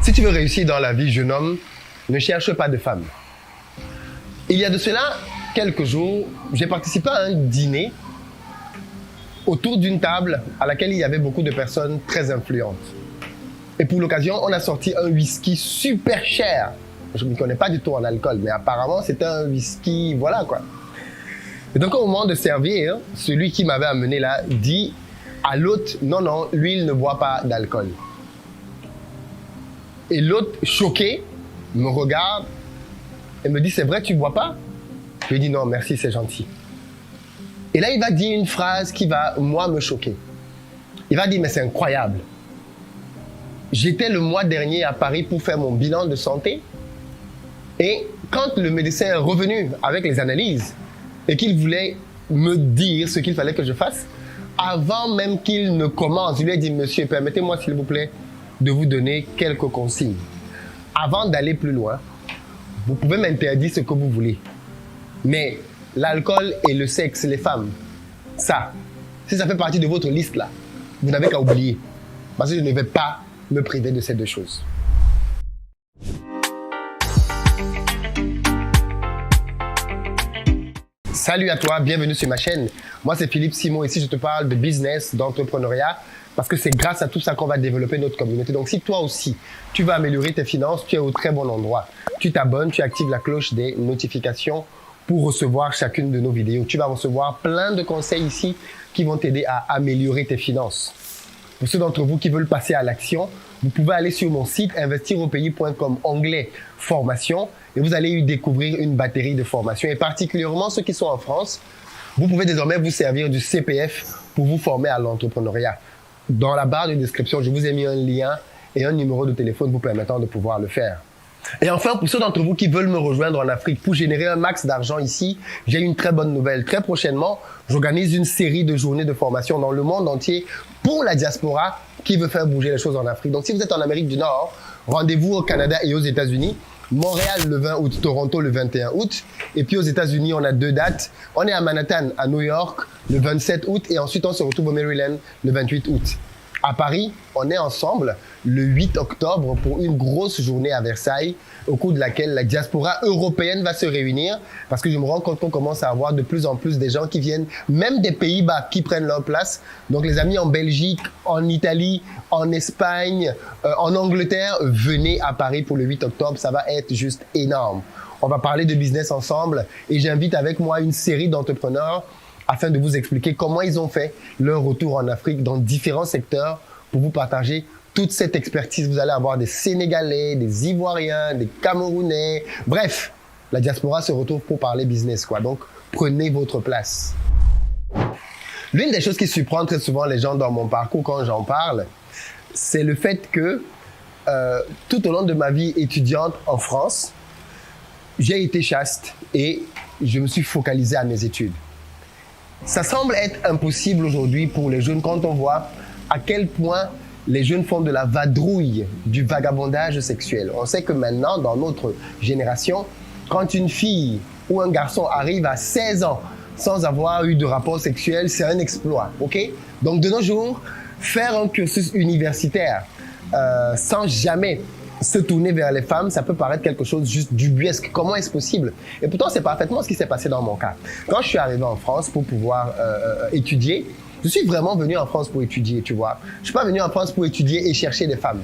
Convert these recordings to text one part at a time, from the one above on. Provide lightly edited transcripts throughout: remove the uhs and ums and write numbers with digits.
Si tu veux réussir dans la vie, jeune homme, ne cherche pas de femme. Il y a de cela quelques jours, j'ai participé à un dîner autour d'une table à laquelle il y avait beaucoup de personnes très influentes. Et pour l'occasion, on a sorti un whisky super cher. Je ne m'y connais pas du tout en alcool, mais apparemment c'était un whisky, voilà quoi. Et donc au moment de servir, celui qui m'avait amené là dit à l'autre, non, non, lui il ne boit pas d'alcool. Et l'autre, choqué, me regarde et me dit, c'est vrai, tu ne bois pas? Je lui dis, non, merci, c'est gentil. Et là, il va dire une phrase qui va, moi, me choquer. Il va dire, mais c'est incroyable. J'étais le mois dernier à Paris pour faire mon bilan de santé. Et quand le médecin est revenu avec les analyses et qu'il voulait me dire ce qu'il fallait que je fasse, avant même qu'il ne commence, je lui ai dit, monsieur, permettez-moi, s'il vous plaît, de vous donner quelques consignes. Avant d'aller plus loin, vous pouvez m'interdire ce que vous voulez. Mais l'alcool et le sexe, les femmes, ça, si ça fait partie de votre liste là, vous n'avez qu'à oublier. Parce que je ne vais pas me priver de ces deux choses. Salut à toi, bienvenue sur ma chaîne. Moi c'est Philippe Simon, ici je te parle de business, d'entrepreneuriat, parce que c'est grâce à tout ça qu'on va développer notre communauté. Donc si toi aussi, tu vas améliorer tes finances, tu es au très bon endroit. Tu t'abonnes, tu actives la cloche des notifications pour recevoir chacune de nos vidéos. Tu vas recevoir plein de conseils ici qui vont t'aider à améliorer tes finances. Pour ceux d'entre vous qui veulent passer à l'action, vous pouvez aller sur mon site investiraupays.com, onglet formation, et vous allez y découvrir une batterie de formations. Et particulièrement ceux qui sont en France, vous pouvez désormais vous servir du CPF pour vous former à l'entrepreneuriat. Dans la barre de description, je vous ai mis un lien et un numéro de téléphone vous permettant de pouvoir le faire. Et enfin, pour ceux d'entre vous qui veulent me rejoindre en Afrique pour générer un max d'argent ici, j'ai une très bonne nouvelle. Très prochainement, j'organise une série de journées de formation dans le monde entier pour la diaspora qui veut faire bouger les choses en Afrique. Donc si vous êtes en Amérique du Nord, rendez-vous au Canada et aux États-Unis. Montréal le 20 août, Toronto le 21 août. Et puis aux États-Unis, on a 2 dates. On est à Manhattan, à New York, le 27 août. Et ensuite, on se retrouve au Maryland le 28 août. À Paris, on est ensemble le 8 octobre pour une grosse journée à Versailles, au cours de laquelle la diaspora européenne va se réunir, parce que je me rends compte qu'on commence à avoir de plus en plus des gens qui viennent, même des Pays-Bas, qui prennent leur place. Donc les amis en Belgique, en Italie, en Espagne, en Angleterre, venez à Paris pour le 8 octobre, ça va être juste énorme. On va parler de business ensemble et j'invite avec moi une série d'entrepreneurs afin de vous expliquer comment ils ont fait leur retour en Afrique dans différents secteurs pour vous partager toute cette expertise. Vous allez avoir des Sénégalais, des Ivoiriens, des Camerounais. Bref, la diaspora se retrouve pour parler business, quoi. Donc, prenez votre place. L'une des choses qui surprend très souvent les gens dans mon parcours quand j'en parle, c'est le fait que tout au long de ma vie étudiante en France, j'ai été chaste et je me suis focalisé à mes études. Ça semble être impossible aujourd'hui pour les jeunes quand on voit à quel point les jeunes font de la vadrouille, du vagabondage sexuel. On sait que maintenant, dans notre génération, quand une fille ou un garçon arrive à 16 ans sans avoir eu de rapport sexuel, c'est un exploit, ok? Donc de nos jours, faire un cursus universitaire sans jamais se tourner vers les femmes, ça peut paraître quelque chose juste d'ubuesque. Comment est-ce possible? Et pourtant, c'est parfaitement ce qui s'est passé dans mon cas. Quand je suis arrivé en France pour pouvoir étudier, je suis vraiment venu en France pour étudier, tu vois. Je suis pas venu en France pour étudier et chercher des femmes.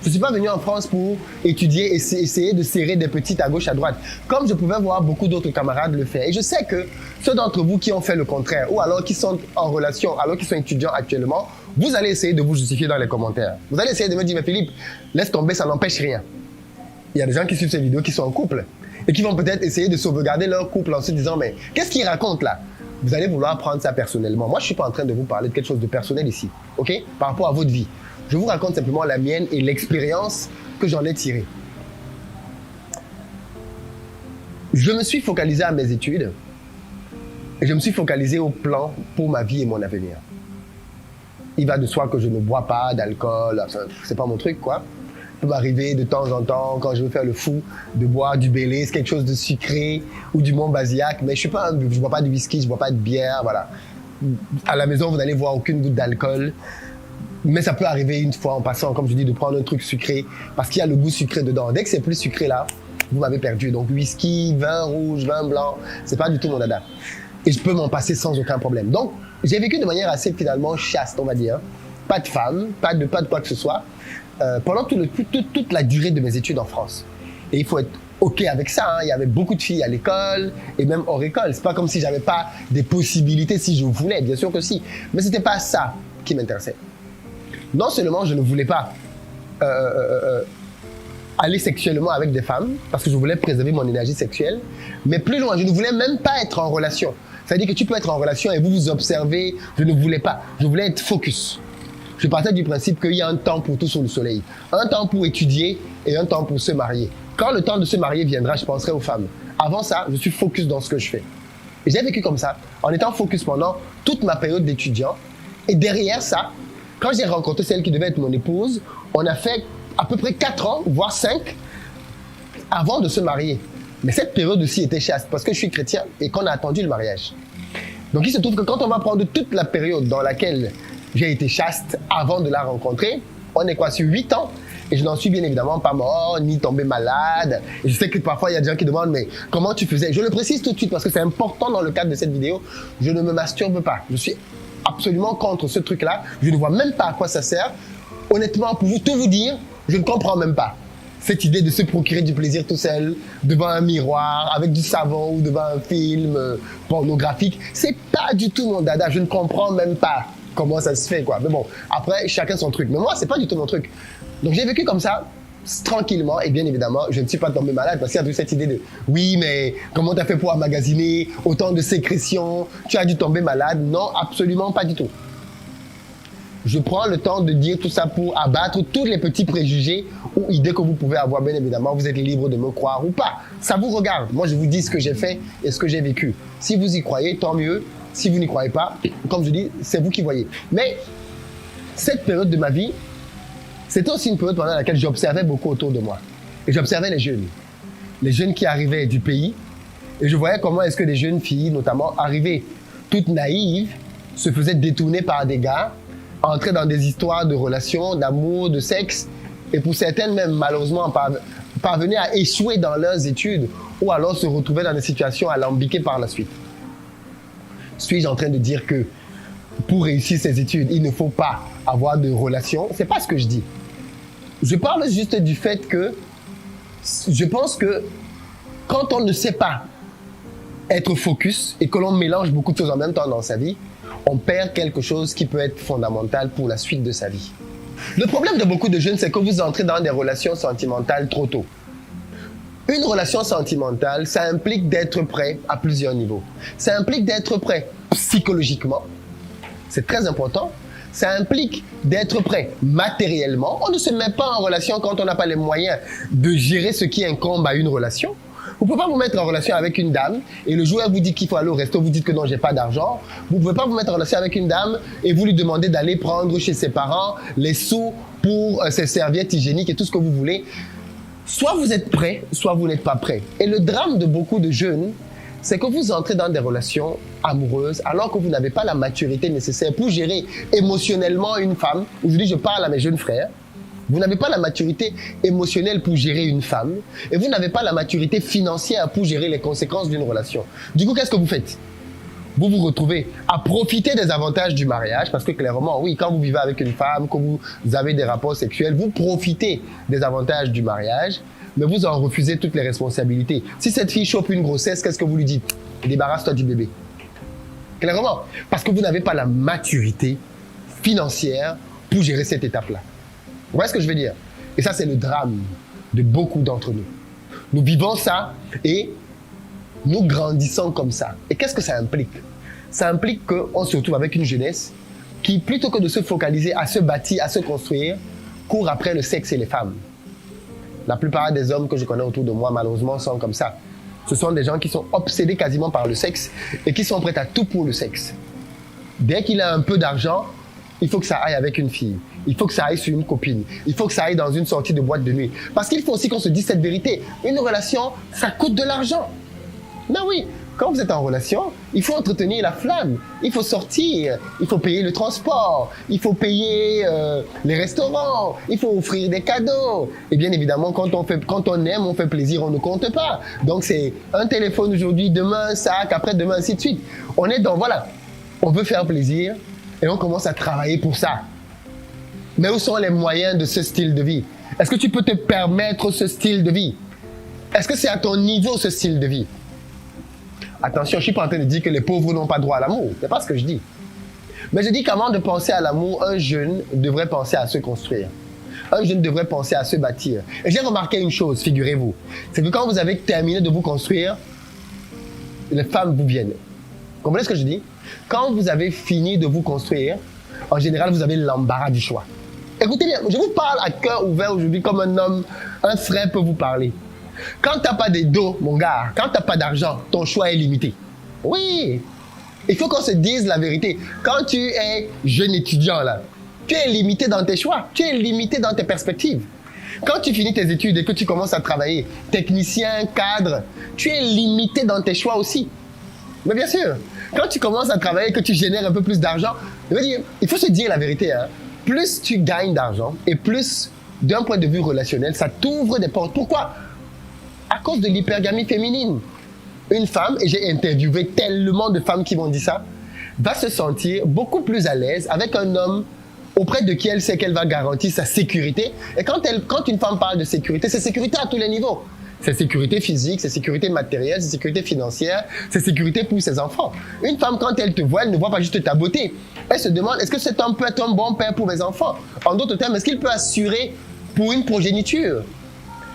Je suis pas venu en France pour étudier et essayer de serrer des petites à gauche, à droite, comme je pouvais voir beaucoup d'autres camarades le faire. Et je sais que ceux d'entre vous qui ont fait le contraire, ou alors qui sont en relation, alors qu'ils sont étudiants actuellement, vous allez essayer de vous justifier dans les commentaires. Vous allez essayer de me dire, mais Philippe, laisse tomber, ça n'empêche rien. Il y a des gens qui suivent ces vidéos qui sont en couple et qui vont peut-être essayer de sauvegarder leur couple en se disant, mais qu'est-ce qu'il raconte là? Vous allez vouloir prendre ça personnellement. Moi, je ne suis pas en train de vous parler de quelque chose de personnel ici, ok? Par rapport à votre vie. Je vous raconte simplement la mienne et l'expérience que j'en ai tirée. Je me suis focalisé à mes études et je me suis focalisé au plan pour ma vie et mon avenir. Il va de soi que je ne bois pas d'alcool, c'est pas mon truc, quoi. Il peut m'arriver de temps en temps, quand je veux faire le fou, de boire du Baileys, quelque chose de sucré, ou du Montbazillac, mais je ne bois pas de whisky, je ne bois pas de bière, voilà. À la maison, vous n'allez voir aucune goutte d'alcool. Mais ça peut arriver une fois en passant, comme je dis, de prendre un truc sucré, parce qu'il y a le goût sucré dedans. Dès que c'est plus sucré là, vous m'avez perdu. Donc whisky, vin rouge, vin blanc, c'est pas du tout mon dada. Et je peux m'en passer sans aucun problème. Donc j'ai vécu de manière assez finalement chaste, on va dire. Pas de femme, pas de quoi que ce soit, pendant toute la durée de mes études en France. Et il faut être OK avec ça, hein. Il y avait beaucoup de filles à l'école et même hors école. C'est pas comme si j'avais pas des possibilités si je voulais, bien sûr que si. Mais c'était pas ça qui m'intéressait. Non seulement je ne voulais pas aller sexuellement avec des femmes, parce que je voulais préserver mon énergie sexuelle, mais plus loin, je ne voulais même pas être en relation. C'est-à-dire que tu peux être en relation et vous vous observez, je ne voulais pas. Je voulais être focus. Je partais du principe qu'il y a un temps pour tout sous le soleil. Un temps pour étudier et un temps pour se marier. Quand le temps de se marier viendra, je penserai aux femmes. Avant ça, je suis focus dans ce que je fais. Et j'ai vécu comme ça, en étant focus pendant toute ma période d'étudiant. Et derrière ça, quand j'ai rencontré celle qui devait être mon épouse, on a fait à peu près 4 ans, voire 5, avant de se marier. Mais cette période aussi était chaste, parce que je suis chrétien et qu'on a attendu le mariage. Donc il se trouve que quand on va prendre toute la période dans laquelle j'ai été chaste avant de la rencontrer, on est quoi sur 8 ans, et je n'en suis bien évidemment pas mort, ni tombé malade. Et je sais que parfois il y a des gens qui demandent, mais comment tu faisais? Je le précise tout de suite parce que c'est important dans le cadre de cette vidéo, je ne me masturbe pas. Je suis absolument contre ce truc-là. Je ne vois même pas à quoi ça sert. Honnêtement, pour tout vous dire, je ne comprends même pas cette idée de se procurer du plaisir tout seul, devant un miroir, avec du savon ou devant un film pornographique. C'est pas du tout mon dada. Je ne comprends même pas comment ça se fait, quoi. Mais bon, après, chacun son truc. Mais moi, c'est pas du tout mon truc. Donc, j'ai vécu comme ça, tranquillement, et bien évidemment, je ne suis pas tombé malade parce qu'il y a toute cette idée de oui, mais comment tu as fait pour emmagasiner autant de sécrétions? Tu as dû tomber malade? Non, absolument pas du tout. Je prends le temps de dire tout ça pour abattre tous les petits préjugés ou idées que vous pouvez avoir, bien évidemment. Vous êtes libre de me croire ou pas. Ça vous regarde. Moi, je vous dis ce que j'ai fait et ce que j'ai vécu. Si vous y croyez, tant mieux. Si vous n'y croyez pas, comme je dis, c'est vous qui voyez. Mais cette période de ma vie, c'était aussi une période pendant laquelle j'observais beaucoup autour de moi. Et j'observais les jeunes. Les jeunes qui arrivaient du pays. Et je voyais comment est-ce que des jeunes filles, notamment, arrivaient toutes naïves, se faisaient détourner par des gars, entraient dans des histoires de relations, d'amour, de sexe. Et pour certaines même, malheureusement, parvenaient à échouer dans leurs études ou alors se retrouver dans des situations alambiquées par la suite. Suis-je en train de dire que pour réussir ses études, il ne faut pas avoir de relations? C'est pas ce que je dis. Je parle juste du fait que je pense que quand on ne sait pas être focus et que l'on mélange beaucoup de choses en même temps dans sa vie, on perd quelque chose qui peut être fondamental pour la suite de sa vie. Le problème de beaucoup de jeunes, c'est que vous entrez dans des relations sentimentales trop tôt. Une relation sentimentale, ça implique d'être prêt à plusieurs niveaux. Ça implique d'être prêt psychologiquement. C'est très important. Ça implique d'être prêt matériellement. On ne se met pas en relation quand on n'a pas les moyens de gérer ce qui incombe à une relation. Vous ne pouvez pas vous mettre en relation avec une dame et le jour où elle vous dit qu'il faut aller au resto, vous dites que non, j'ai pas d'argent. Vous ne pouvez pas vous mettre en relation avec une dame et vous lui demandez d'aller prendre chez ses parents les sous pour ses serviettes hygiéniques et tout ce que vous voulez. Soit vous êtes prêt, soit vous n'êtes pas prêt. Et le drame de beaucoup de jeunes, c'est que vous entrez dans des relations amoureuses alors que vous n'avez pas la maturité nécessaire pour gérer émotionnellement une femme. Aujourd'hui, je parle à mes jeunes frères. Vous n'avez pas la maturité émotionnelle pour gérer une femme et vous n'avez pas la maturité financière pour gérer les conséquences d'une relation. Du coup, qu'est-ce que vous faites? Vous vous retrouvez à profiter des avantages du mariage parce que clairement, oui, quand vous vivez avec une femme, que vous avez des rapports sexuels, vous profitez des avantages du mariage, mais vous en refusez toutes les responsabilités. Si cette fille chope une grossesse, qu'est-ce que vous lui dites? Débarrasse-toi du bébé. Clairement, parce que vous n'avez pas la maturité financière pour gérer cette étape-là. Vous voyez ce que je veux dire? Et ça, c'est le drame de beaucoup d'entre nous. Nous vivons ça et nous grandissons comme ça. Et qu'est-ce que ça implique? Ça implique qu'on se retrouve avec une jeunesse qui, plutôt que de se focaliser à se bâtir, à se construire, court après le sexe et les femmes. La plupart des hommes que je connais autour de moi, malheureusement, sont comme ça. Ce sont des gens qui sont obsédés quasiment par le sexe et qui sont prêts à tout pour le sexe. Dès qu'il a un peu d'argent, il faut que ça aille avec une fille. Il faut que ça aille sur une copine. Il faut que ça aille dans une sortie de boîte de nuit. Parce qu'il faut aussi qu'on se dise cette vérité. Une relation, ça coûte de l'argent. Ben oui, quand vous êtes en relation, il faut entretenir la flamme. Il faut sortir, il faut payer le transport, il faut payer les restaurants, il faut offrir des cadeaux. Et bien évidemment, quand on aime, on fait plaisir, on ne compte pas. Donc c'est un téléphone aujourd'hui, demain un sac, après-demain ainsi de suite. On est dans, voilà, on veut faire plaisir et on commence à travailler pour ça. Mais où sont les moyens de ce style de vie? Est-ce que tu peux te permettre ce style de vie? Est-ce que c'est à ton niveau ce style de vie? Attention, je ne suis pas en train de dire que les pauvres n'ont pas droit à l'amour. Ce n'est pas ce que je dis. Mais je dis qu'avant de penser à l'amour, un jeune devrait penser à se construire. Un jeune devrait penser à se bâtir. Et j'ai remarqué une chose, figurez-vous. C'est que quand vous avez terminé de vous construire, les femmes vous viennent. Vous comprenez ce que je dis? Quand vous avez fini de vous construire, en général, vous avez l'embarras du choix. Écoutez bien, je vous parle à cœur ouvert aujourd'hui comme un homme, un frère peut vous parler. Quand tu n'as pas de dos, mon gars, quand tu n'as pas d'argent, ton choix est limité. Oui, il faut qu'on se dise la vérité. Quand tu es jeune étudiant, là, tu es limité dans tes choix, tu es limité dans tes perspectives. Quand tu finis tes études et que tu commences à travailler, technicien, cadre, tu es limité dans tes choix aussi. Mais bien sûr, quand tu commences à travailler et que tu génères un peu plus d'argent, il faut se dire la vérité. Hein. Plus tu gagnes d'argent et plus, d'un point de vue relationnel, ça t'ouvre des portes. Pourquoi? À cause de l'hypergamie féminine. Une femme, et j'ai interviewé tellement de femmes qui m'ont dit ça, va se sentir beaucoup plus à l'aise avec un homme auprès de qui elle sait qu'elle va garantir sa sécurité. Et quand une femme parle de sécurité, c'est sécurité à tous les niveaux. C'est sécurité physique, c'est sécurité matérielle, c'est sécurité financière, c'est sécurité pour ses enfants. Une femme, quand elle te voit, elle ne voit pas juste ta beauté. Elle se demande, est-ce que cet homme peut être un bon père pour mes enfants? En d'autres termes, est-ce qu'il peut assurer pour une progéniture?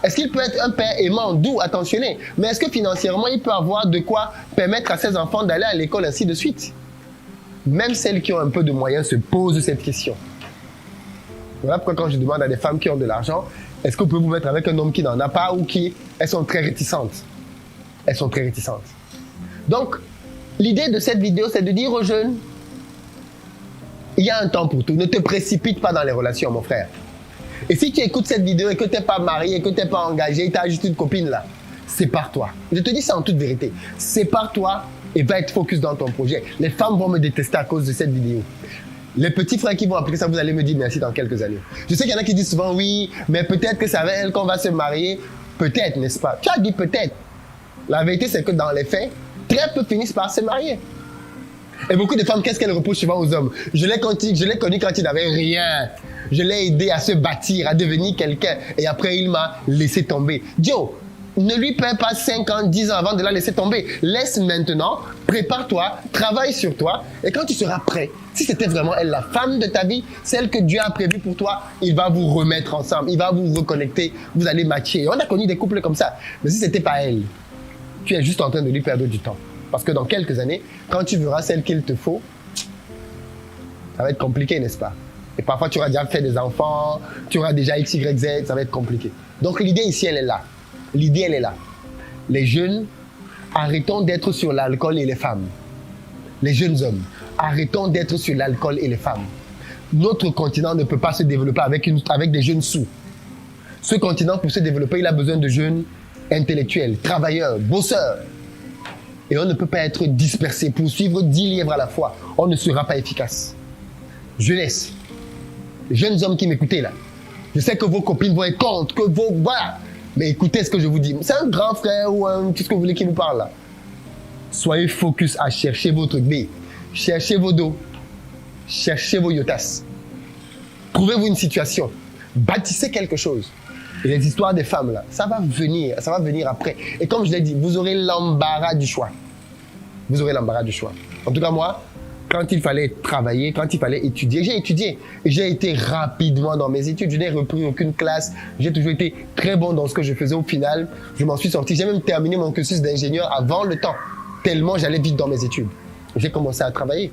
Est-ce qu'il peut être un père aimant, doux, attentionné? Mais est-ce que financièrement, il peut avoir de quoi permettre à ses enfants d'aller à l'école, ainsi de suite? Même celles qui ont un peu de moyens se posent cette question. Voilà pourquoi quand je demande à des femmes qui ont de l'argent, est-ce que vous pouvez vous mettre avec un homme qui n'en a pas ou qui... Elles sont très réticentes. Elles sont très réticentes. Donc, l'idée de cette vidéo, c'est de dire aux jeunes, il y a un temps pour tout. Ne te précipite pas dans les relations, mon frère. Et si tu écoutes cette vidéo et que tu n'es pas marié, et que tu n'es pas engagé, tu as juste une copine là, sépare-toi. Je te dis ça en toute vérité. Sépare-toi et va être focus dans ton projet. Les femmes vont me détester à cause de cette vidéo. Les petits frères qui vont appliquer ça, vous allez me dire merci dans quelques années. Je sais qu'il y en a qui disent souvent oui, mais peut-être que c'est avec elle qu'on va se marier. Peut-être, n'est-ce pas? Tu as dit peut-être. La vérité, c'est que dans les faits, très peu finissent par se marier. Et beaucoup de femmes, qu'est-ce qu'elles reprochent souvent aux hommes? Je l'ai connu quand il n'avait rien. Je l'ai aidé à se bâtir, à devenir quelqu'un. Et après, il m'a laissé tomber. Joe, ne lui perds pas 5 ans, 10 ans avant de la laisser tomber. Laisse maintenant, prépare-toi, travaille sur toi. Et quand tu seras prêt, si c'était vraiment elle, la femme de ta vie, celle que Dieu a prévue pour toi, il va vous remettre ensemble. Il va vous reconnecter. Vous allez matcher. On a connu des couples comme ça. Mais si c'était pas elle, tu es juste en train de lui perdre du temps. Parce que dans quelques années, quand tu verras celle qu'il te faut, ça va être compliqué, n'est-ce pas? Et parfois, tu auras déjà fait des enfants, tu auras déjà X, Y, Z, ça va être compliqué. Donc, l'idée ici, elle est là. L'idée, elle est là. Les jeunes, arrêtons d'être sur l'alcool et les femmes. Les jeunes hommes, arrêtons d'être sur l'alcool et les femmes. Notre continent ne peut pas se développer avec des jeunes sous. Ce continent, pour se développer, il a besoin de jeunes intellectuels, travailleurs, bosseurs. Et on ne peut pas être dispersé pour suivre 10 lièvres à la fois. On ne sera pas efficace. Jeunesse, jeunes hommes qui m'écoutez là, je sais que vos copines vont être contre, que vos... Voilà. Mais écoutez ce que je vous dis. C'est un grand frère ou tout ce que vous voulez qui vous parle là. Soyez focus à chercher votre B. Cherchez vos dos. Cherchez vos yotas. Trouvez-vous une situation. Bâtissez quelque chose. Et les histoires des femmes là, ça va venir après. Et comme je l'ai dit, vous aurez l'embarras du choix. Vous aurez l'embarras du choix. En tout cas, moi, quand il fallait travailler, quand il fallait étudier, j'ai étudié. J'ai été rapidement dans mes études. Je n'ai repris aucune classe. J'ai toujours été très bon dans ce que je faisais. Au final, je m'en suis sorti. J'ai même terminé mon cursus d'ingénieur avant le temps. Tellement j'allais vite dans mes études. J'ai commencé à travailler.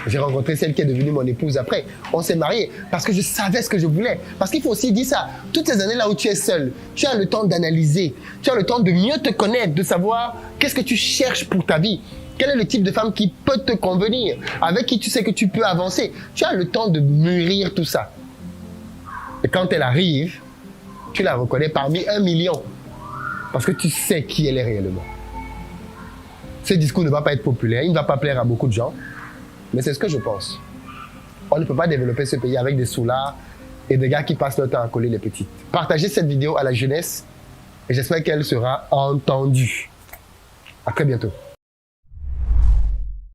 J'ai rencontré celle qui est devenue mon épouse après. On s'est mariés parce que je savais ce que je voulais. Parce qu'il faut aussi dire ça. Toutes ces années-là où tu es seul, tu as le temps d'analyser. Tu as le temps de mieux te connaître, de savoir qu'est-ce que tu cherches pour ta vie. Quel est le type de femme qui peut te convenir, avec qui tu sais que tu peux avancer. Tu as le temps de mûrir tout ça. Et quand elle arrive, tu la reconnais parmi 1 million. Parce que tu sais qui elle est réellement. Ce discours ne va pas être populaire, il ne va pas plaire à beaucoup de gens, mais c'est ce que je pense. On ne peut pas développer ce pays avec des soulards et des gars qui passent leur temps à coller les petites. Partagez cette vidéo à la jeunesse et j'espère qu'elle sera entendue. À très bientôt.